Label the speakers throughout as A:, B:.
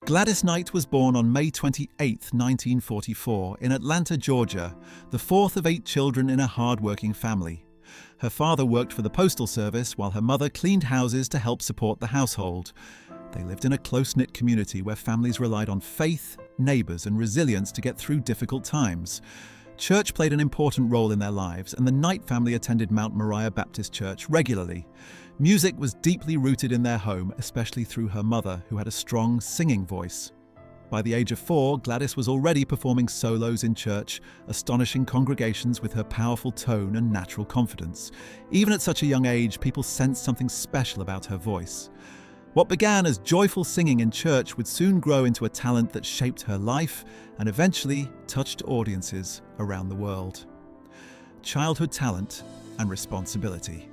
A: Gladys Knight was born on May 28, 1944, in Atlanta, Georgia, the fourth of 8 children in a hard-working family. Her father worked for the Postal Service while her mother cleaned houses to help support the household. They lived in a close-knit community where families relied on faith, neighbors, and resilience to get through difficult times. Church played an important role in their lives, and the Knight family attended Mount Moriah Baptist Church regularly. Music was deeply rooted in their home, especially through her mother, who had a strong singing voice. By the age of 4, Gladys was already performing solos in church, astonishing congregations with her powerful tone and natural confidence. Even at such a young age, people sensed something special about her voice. What began as joyful singing in church would soon grow into a talent that shaped her life and eventually touched audiences around the world. Childhood talent and responsibility.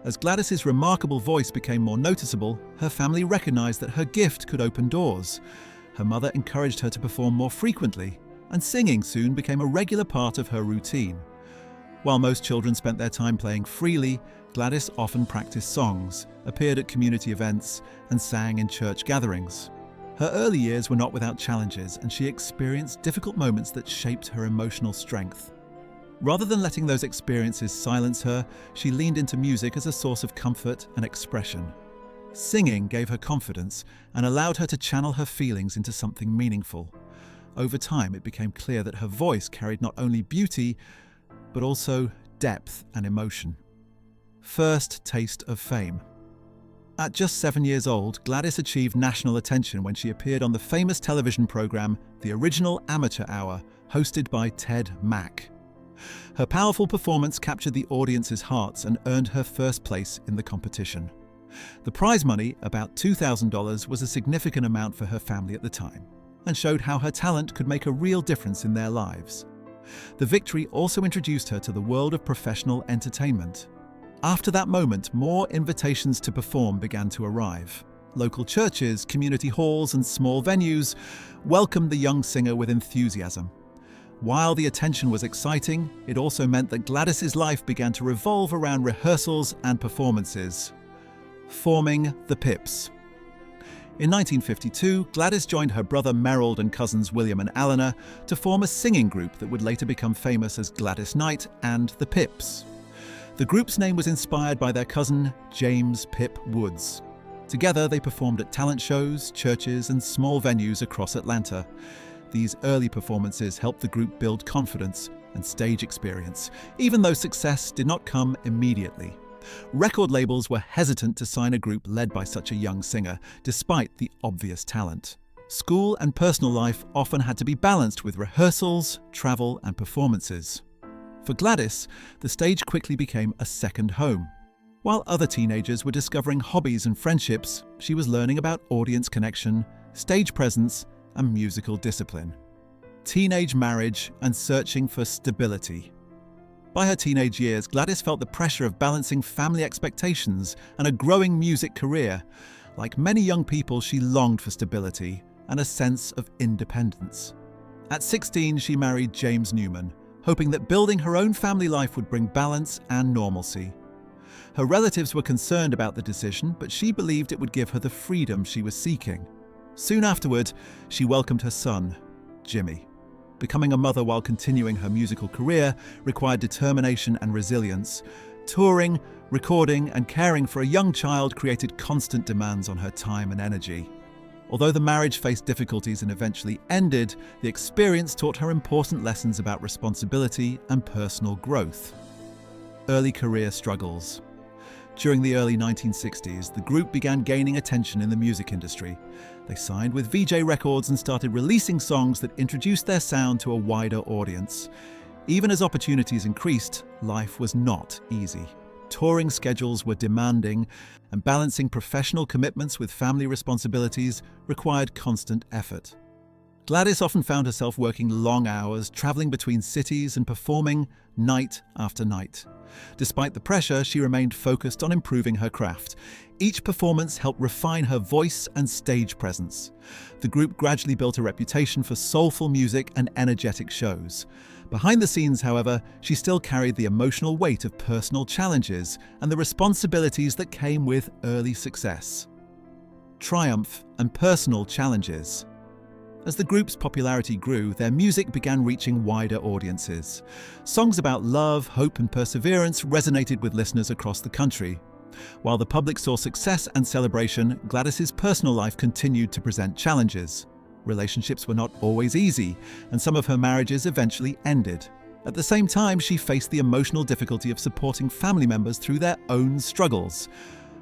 A: As Gladys's remarkable voice became more noticeable, her family recognized that her gift could open doors. Her mother encouraged her to perform more frequently, and singing soon became a regular part of her routine. While most children spent their time playing freely, Gladys often practiced songs, appeared at community events, and sang in church gatherings. Her early years were not without challenges, and she experienced difficult moments that shaped her emotional strength. Rather than letting those experiences silence her, she leaned into music as a source of comfort and expression. Singing gave her confidence and allowed her to channel her feelings into something meaningful. Over time, it became clear that her voice carried not only beauty, but also depth and emotion. First taste of fame. At just 7 years old, Gladys achieved national attention when she appeared on the famous television program The Original Amateur Hour, hosted by Ted Mack. Her powerful performance captured the audience's hearts and earned her first place in the competition. The prize money, about $2,000, was a significant amount for her family at the time, and showed how her talent could make a real difference in their lives. The victory also introduced her to the world of professional entertainment. After that moment, more invitations to perform began to arrive. Local churches, community halls, and small venues welcomed the young singer with enthusiasm. While the attention was exciting, it also meant that Gladys's life began to revolve around rehearsals and performances. Forming the Pips. In 1952, Gladys joined her brother Merrill and cousins William and Eleanor to form a singing group that would later become famous as Gladys Knight and the Pips. The group's name was inspired by their cousin, James Pip Woods. Together, they performed at talent shows, churches, and small venues across Atlanta. These early performances helped the group build confidence and stage experience, even though success did not come immediately. Record labels were hesitant to sign a group led by such a young singer, despite the obvious talent. School and personal life often had to be balanced with rehearsals, travel, and performances. For Gladys, the stage quickly became a second home. While other teenagers were discovering hobbies and friendships, she was learning about audience connection, stage presence, and musical discipline. Teenage marriage and searching for stability. By her teenage years, Gladys felt the pressure of balancing family expectations and a growing music career. Like many young people, she longed for stability and a sense of independence. At 16, she married James Newman, hoping that building her own family life would bring balance and normalcy. Her relatives were concerned about the decision, but she believed it would give her the freedom she was seeking. Soon afterward, she welcomed her son, Jimmy. Becoming a mother while continuing her musical career required determination and resilience. Touring, recording, and caring for a young child created constant demands on her time and energy. Although the marriage faced difficulties and eventually ended, the experience taught her important lessons about responsibility and personal growth. Early career struggles. During the early 1960s, the group began gaining attention in the music industry. They signed with VJ Records and started releasing songs that introduced their sound to a wider audience. Even as opportunities increased, life was not easy. Touring schedules were demanding, and balancing professional commitments with family responsibilities required constant effort. Gladys often found herself working long hours, traveling between cities and performing night after night. Despite the pressure, she remained focused on improving her craft. Each performance helped refine her voice and stage presence. The group gradually built a reputation for soulful music and energetic shows. Behind the scenes, however, she still carried the emotional weight of personal challenges and the responsibilities that came with early success. triumph, and personal challenges. As the group's popularity grew, their music began reaching wider audiences. Songs about love, hope, and perseverance resonated with listeners across the country. While the public saw success and celebration, Gladys's personal life continued to present challenges. Relationships were not always easy, and some of her marriages eventually ended. At the same time, she faced the emotional difficulty of supporting family members through their own struggles.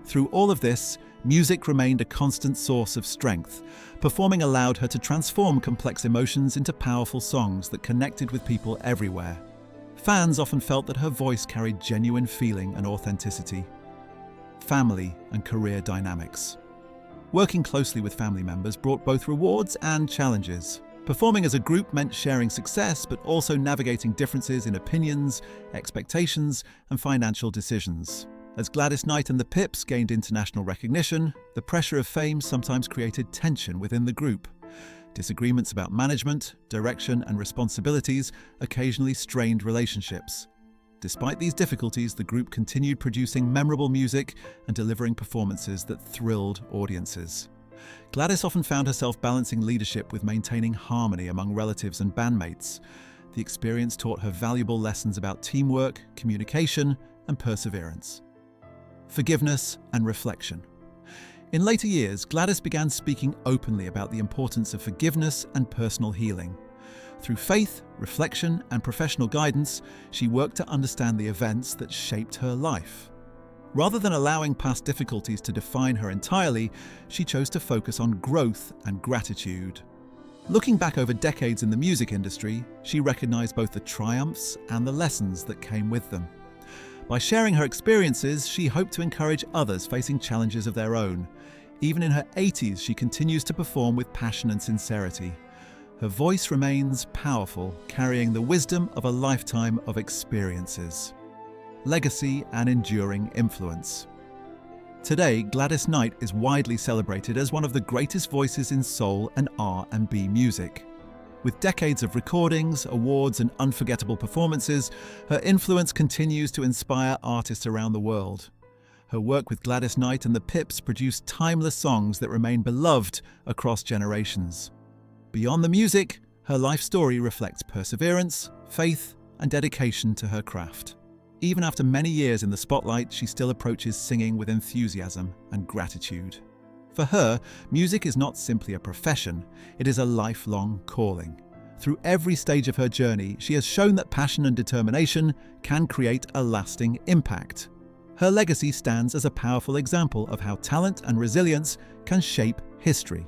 A: Through all of this, music remained a constant source of strength. Performing allowed her to transform complex emotions into powerful songs that connected with people everywhere. Fans often felt that her voice carried genuine feeling and authenticity. Family and career dynamics. Working closely with family members brought both rewards and challenges. Performing as a group meant sharing success, but also navigating differences in opinions, expectations, and financial decisions. As Gladys Knight and the Pips gained international recognition, the pressure of fame sometimes created tension within the group. Disagreements about management, direction, and responsibilities occasionally strained relationships. Despite these difficulties, the group continued producing memorable music and delivering performances that thrilled audiences. Gladys often found herself balancing leadership with maintaining harmony among relatives and bandmates. The experience taught her valuable lessons about teamwork, communication, and perseverance. Forgiveness and reflection. In later years, Gladys began speaking openly about the importance of forgiveness and personal healing. Through faith, reflection, and professional guidance, she worked to understand the events that shaped her life. Rather than allowing past difficulties to define her entirely, she chose to focus on growth and gratitude. Looking back over decades in the music industry, she recognized both the triumphs and the lessons that came with them. By sharing her experiences, she hoped to encourage others facing challenges of their own. Even in her 80s, she continues to perform with passion and sincerity. Her voice remains powerful, carrying the wisdom of a lifetime of experiences. Legacy and enduring influence. Today, Gladys Knight is widely celebrated as one of the greatest voices in soul and R&B music. With decades of recordings, awards, and unforgettable performances, her influence continues to inspire artists around the world. Her work with Gladys Knight and the Pips produced timeless songs that remain beloved across generations. Beyond the music, her life story reflects perseverance, faith, and dedication to her craft. Even after many years in the spotlight, she still approaches singing with enthusiasm and gratitude. For her, music is not simply a profession, it is a lifelong calling. Through every stage of her journey, she has shown that passion and determination can create a lasting impact. Her legacy stands as a powerful example of how talent and resilience can shape history.